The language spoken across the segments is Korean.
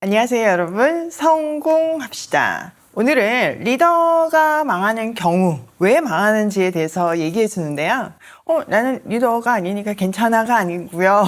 안녕하세요 여러분, 성공합시다. 오늘은 리더가 망하는 경우 왜 망하는지에 대해서 얘기해 주는데요. 나는 리더가 아니니까 괜찮아가 아니고요.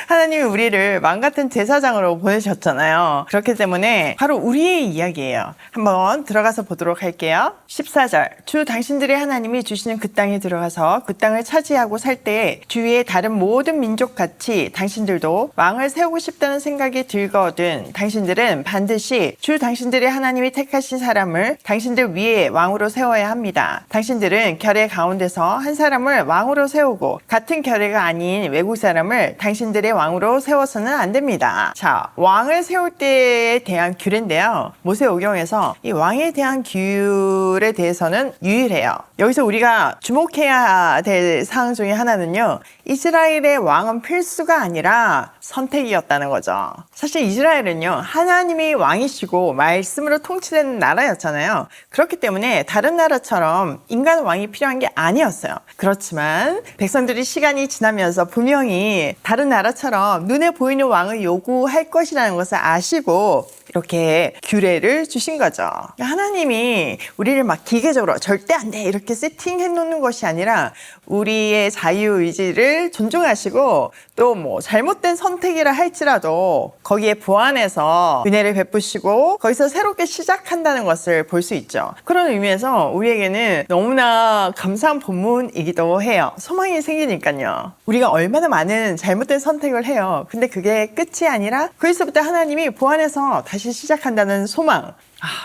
하나님이 우리를 망같은 제사장으로 보내셨잖아요. 그렇기 때문에 바로 우리의 이야기예요. 한번 들어가서 보도록 할게요. 14절, 주 당신들의 하나님이 주시는 그 땅에 들어가서 그 땅을 차지하고 살 때에 주위의 다른 모든 민족같이 당신들도 왕을 세우고 싶다는 생각이 들거든 당신들은 반드시 주 당신들의 하나님이 택하신 사람을 당신들 위에 왕으로 세워야 합니다. 당신들은 결의 가운데서 한 사람을 왕으로 세우고 같은 결의가 아닌 외국 사람을 당신들의 왕으로 세워서는 안 됩니다. 자, 왕을 세울 때에 대한 규례인데요. 모세오경에서 이 왕에 대한 규율에 대해서는 유일해요. 여기서 우리가 주목해야 될 사항 중에 하나는요. 이스라엘의 왕은 필수가 아니라 선택이었다는 거죠. 사실 이스라엘은요. 하나님이 왕이시고 말씀으로 통치되는 나라였잖아요. 그렇기 때문에 다른 나라처럼 인간 왕이 필요한 게 아니었어요. 그렇지만 백성들이 시간이 지나면서 분명히 다른 나라처럼 눈에 보이는 왕을 요구할 것이라는 것을 아시고 이렇게 규례를 주신 거죠. 하나님이 우리를 막 기계적으로 절대 안 돼 이렇게 세팅해 놓는 것이 아니라 우리의 자유의지를 존중하시고 또 뭐 잘못된 선택이라 할지라도 거기에 보완해서 은혜를 베푸시고 거기서 새롭게 시작한다는 것을 볼 수 있죠. 그런 의미에서 우리에게는 너무나 감사한 본문이기도 해요. 소망이 생기니까요. 우리가 얼마나 많은 잘못된 선택을 해요. 근데 그게 끝이 아니라 거기서부터 하나님이 보완해서 다시 시작한다는 소망.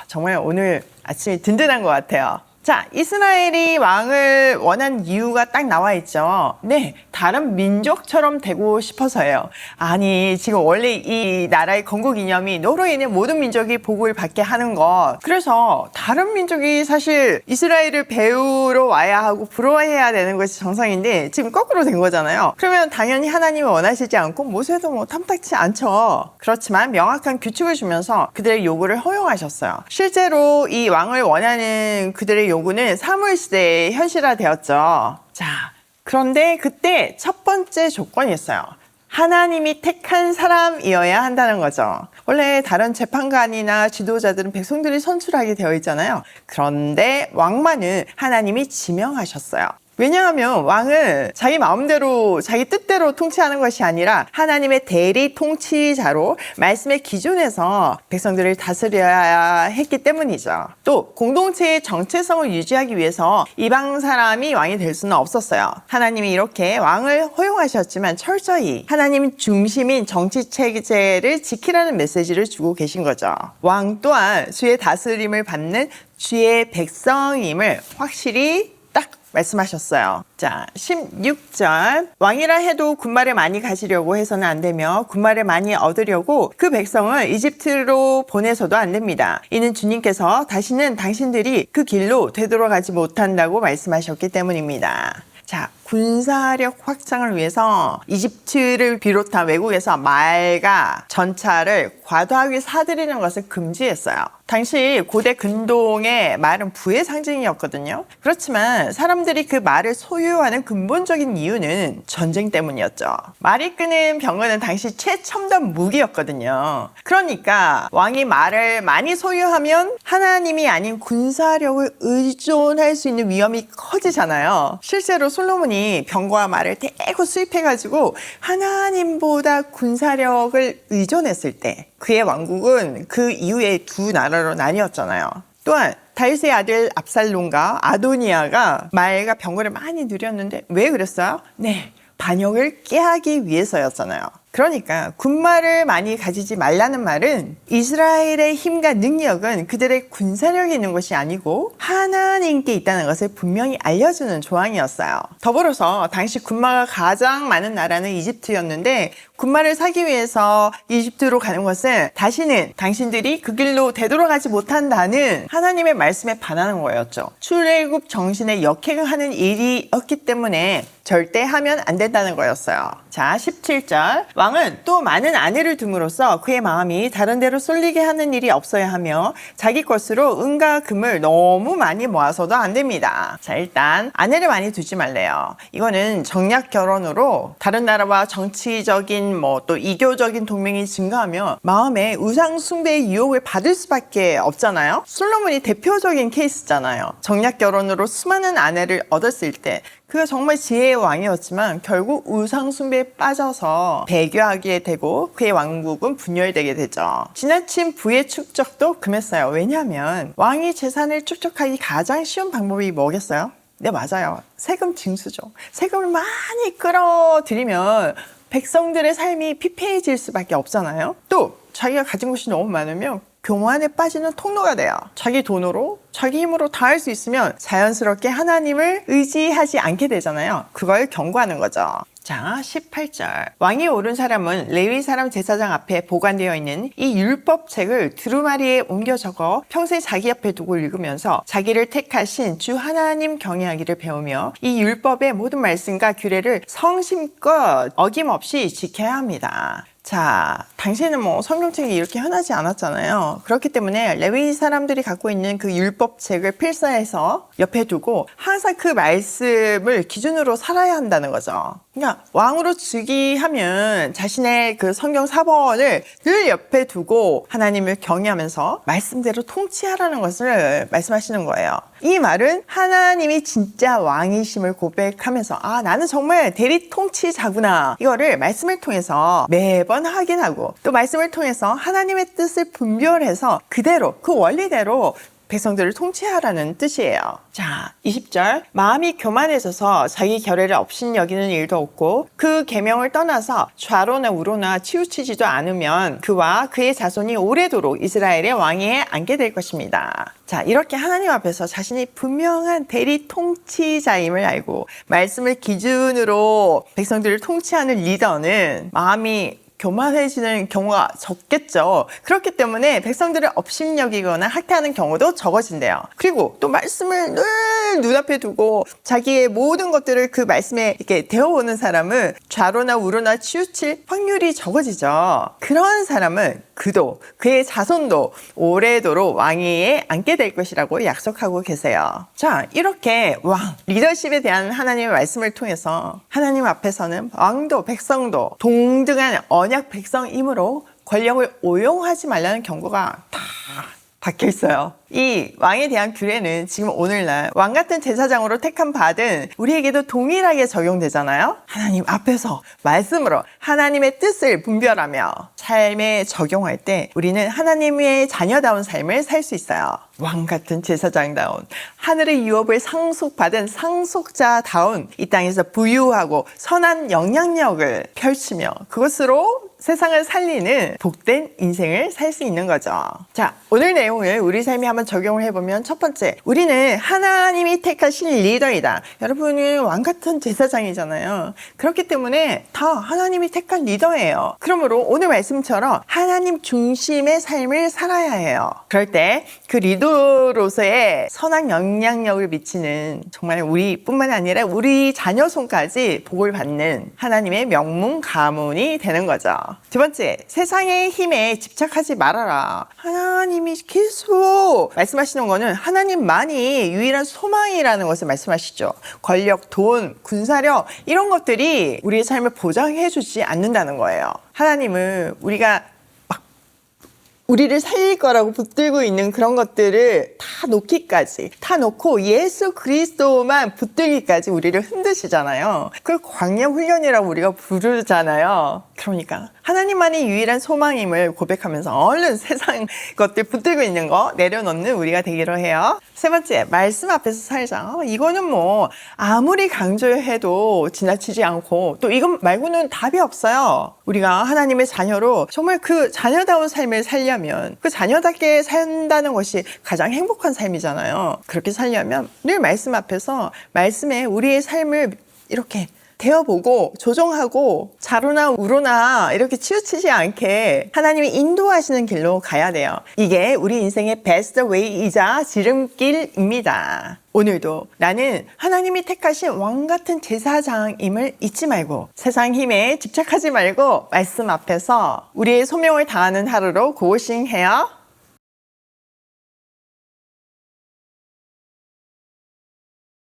정말 오늘 아침이 든든한 것 같아요. 자, 이스라엘이 왕을 원한 이유가 딱 나와 있죠. 네, 다른 민족처럼 되고 싶어서예요. 아니, 지금 원래 이 나라의 건국 이념이 너로 인해 모든 민족이 복을 받게 하는 것. 그래서 다른 민족이 사실 이스라엘을 배우러 와야 하고 부러워해야 되는 것이 정상인데 지금 거꾸로 된 거잖아요. 그러면 당연히 하나님이 원하시지 않고 모세도 뭐 탐탁치 않죠. 그렇지만 명확한 규칙을 주면서 그들의 요구를 허용하셨어요. 실제로 이 왕을 원하는 그들의 요구는 사무엘 시대에 현실화되었죠. 자, 그런데 그때 첫 번째 조건이 있어요. 하나님이 택한 사람이어야 한다는 거죠. 원래 다른 재판관이나 지도자들은 백성들이 선출하게 되어 있잖아요. 그런데 왕만은 하나님이 지명하셨어요. 왜냐하면 왕은 자기 마음대로 자기 뜻대로 통치하는 것이 아니라 하나님의 대리 통치자로 말씀의 기준에서 백성들을 다스려야 했기 때문이죠. 또 공동체의 정체성을 유지하기 위해서 이방 사람이 왕이 될 수는 없었어요. 하나님이 이렇게 왕을 허용하셨지만 철저히 하나님 중심인 정치 체제를 지키라는 메시지를 주고 계신 거죠. 왕 또한 주의 다스림을 받는 주의 백성임을 확실히 딱 말씀하셨어요. 자, 16절. 왕이라 해도 군말을 많이 가지려고 해서는 안 되며 군말을 많이 얻으려고 그 백성을 이집트로 보내서도 안 됩니다. 이는 주님께서 다시는 당신들이 그 길로 되돌아가지 못한다고 말씀하셨기 때문입니다. 자, 군사력 확장을 위해서 이집트를 비롯한 외국에서 말과 전차를 과도하게 사들이는 것을 금지했어요. 당시 고대 근동의 말은 부의 상징이었거든요. 그렇지만 사람들이 그 말을 소유하는 근본적인 이유는 전쟁 때문이었죠. 말이 끄는 병거는 당시 최첨단 무기였거든요. 그러니까 왕이 말을 많이 소유하면 하나님이 아닌 군사력을 의존할 수 있는 위험이 커지잖아요. 실제로 솔로몬이 병거와 말을 대거 수입해가지고 하나님보다 군사력을 의존했을 때 그의 왕국은 그 이후에 두 나라로 나뉘었잖아요. 또한 다윗의 아들 압살롬과 아도니아가 말과 병거를 많이 누렸는데 왜 그랬어요? 네, 반역을 깨하기 위해서였잖아요. 그러니까 군말을 많이 가지지 말라는 말은 이스라엘의 힘과 능력은 그들의 군사력에 있는 것이 아니고 하나님께 있다는 것을 분명히 알려주는 조항이었어요. 더불어서 당시 군마가 가장 많은 나라는 이집트였는데 군마를 사기 위해서 이집트로 가는 것은 다시는 당신들이 그 길로 되돌아가지 못한다는 하나님의 말씀에 반하는 거였죠. 출애굽 정신에 역행하는 일이었기 때문에 절대 하면 안 된다는 거였어요. 자, 17절. 왕은 또 많은 아내를 둠으로써 그의 마음이 다른 데로 쏠리게 하는 일이 없어야 하며 자기 것으로 은과 금을 너무 많이 모아서도 안 됩니다. 자, 일단 아내를 많이 두지 말래요. 이거는 정략 결혼으로 다른 나라와 정치적인 또 이교적인 동맹이 증가하면 마음에 우상 숭배의 유혹을 받을 수밖에 없잖아요. 솔로몬이 대표적인 케이스잖아요. 정략 결혼으로 수많은 아내를 얻었을 때 그가 정말 지혜의 왕이었지만 결국 우상 숭배에 빠져서 배교하게 되고 그의 왕국은 분열되게 되죠. 지나친 부의 축적도 금했어요. 왜냐하면 왕이 재산을 축적하기 가장 쉬운 방법이 뭐겠어요? 네, 맞아요. 세금 징수죠. 세금을 많이 끌어들이면 백성들의 삶이 피폐해질 수밖에 없잖아요. 또 자기가 가진 것이 너무 많으면 교만에 빠지는 통로가 돼요. 자기 돈으로 자기 힘으로 다 할 수 있으면 자연스럽게 하나님을 의지하지 않게 되잖아요. 그걸 경고하는 거죠. 자, 18절. 왕이 오른 사람은 레위 사람 제사장 앞에 보관되어 있는 이 율법책을 두루마리에 옮겨 적어 평생 자기 옆에 두고 읽으면서 자기를 택하신 주 하나님 경외하기를 배우며 이 율법의 모든 말씀과 규례를 성심껏 어김없이 지켜야 합니다. 자, 당시에는 성경책이 이렇게 흔하지 않았잖아요. 그렇기 때문에 레위 사람들이 갖고 있는 그 율법책을 필사해서 옆에 두고 항상 그 말씀을 기준으로 살아야 한다는 거죠. 그러니까 왕으로 즉위하면 자신의 그 성경 사본을 늘 옆에 두고 하나님을 경외하면서 말씀대로 통치하라는 것을 말씀하시는 거예요. 이 말은 하나님이 진짜 왕이심을 고백하면서 나는 정말 대리 통치자구나. 이거를 말씀을 통해서 매번 확인하고 또 말씀을 통해서 하나님의 뜻을 분별해서 그대로 그 원리대로 백성들을 통치하라는 뜻이에요. 자, 20절. 마음이 교만해져서 자기 결례를 업신여기는 일도 없고 그 계명을 떠나서 좌로나 우로나 치우치지도 않으면 그와 그의 자손이 오래도록 이스라엘의 왕위에 앉게 될 것입니다. 자, 이렇게 하나님 앞에서 자신이 분명한 대리 통치자임을 알고 말씀을 기준으로 백성들을 통치하는 리더는 마음이 교만해지는 경우가 적겠죠. 그렇기 때문에 백성들을 업신여기거나 학대하는 경우도 적어진대요. 그리고 또 말씀을 늘 눈앞에 두고 자기의 모든 것들을 그 말씀에 이렇게 데워오는 사람은 좌로나 우로나 치우칠 확률이 적어지죠. 그런 사람은 그도 그의 자손도 오래도록 왕위에 앉게 될 것이라고 약속하고 계세요. 자, 이렇게 왕, 리더십에 대한 하나님의 말씀을 통해서 하나님 앞에서는 왕도 백성도 동등한 언약 백성이므로 권력을 오용하지 말라는 경고가 다 박혀 있어요. 이 왕에 대한 규례는 지금 오늘날 왕 같은 제사장으로 택함 받은 우리에게도 동일하게 적용되잖아요. 하나님 앞에서 말씀으로 하나님의 뜻을 분별하며 삶에 적용할 때 우리는 하나님의 자녀다운 삶을 살 수 있어요. 왕 같은 제사장다운 하늘의 유업을 상속받은 상속자다운 이 땅에서 부유하고 선한 영향력을 펼치며 그것으로 세상을 살리는 복된 인생을 살 수 있는 거죠. 자, 오늘 내용을 우리 삶에 한번 적용을 해보면 첫 번째, 우리는 하나님이 택하신 리더이다. 여러분은 왕 같은 제사장이잖아요. 그렇기 때문에 다 하나님이 택한 리더예요. 그러므로 오늘 말씀처럼 하나님 중심의 삶을 살아야 해요. 그럴 때 그 리더로서의 선한 영향력을 미치는 정말 우리뿐만 아니라 우리 자녀 손까지 복을 받는 하나님의 명문 가문이 되는 거죠. 두 번째, 세상의 힘에 집착하지 말아라. 하나님이 계속 말씀하시는 거는 하나님만이 유일한 소망이라는 것을 말씀하시죠. 권력, 돈, 군사력 이런 것들이 우리의 삶을 보장해 주지 않는다는 거예요. 하나님은 우리를 살릴 거라고 붙들고 있는 그런 것들을 다 놓기까지, 다 놓고 예수 그리스도만 붙들기까지 우리를 흔드시잖아요. 그걸 광야 훈련이라고 우리가 부르잖아요. 그러니까 하나님만이 유일한 소망임을 고백하면서 얼른 세상 것들 붙들고 있는 거 내려놓는 우리가 되기로 해요. 세 번째, 말씀 앞에서 살자. 이거는 아무리 강조해도 지나치지 않고 또 이것 말고는 답이 없어요. 우리가 하나님의 자녀로 정말 그 자녀다운 삶을 살려면 그 자녀답게 산다는 것이 가장 행복한 삶이잖아요. 그렇게 살려면 늘 말씀 앞에서 말씀에 우리의 삶을 이렇게 데워보고 조정하고 좌로나 우로나 이렇게 치우치지 않게 하나님이 인도하시는 길로 가야 돼요. 이게 우리 인생의 베스트 웨이이자 지름길입니다. 오늘도 나는 하나님이 택하신 왕 같은 제사장임을 잊지 말고 세상 힘에 집착하지 말고 말씀 앞에서 우리의 소명을 다하는 하루로 고싱해요.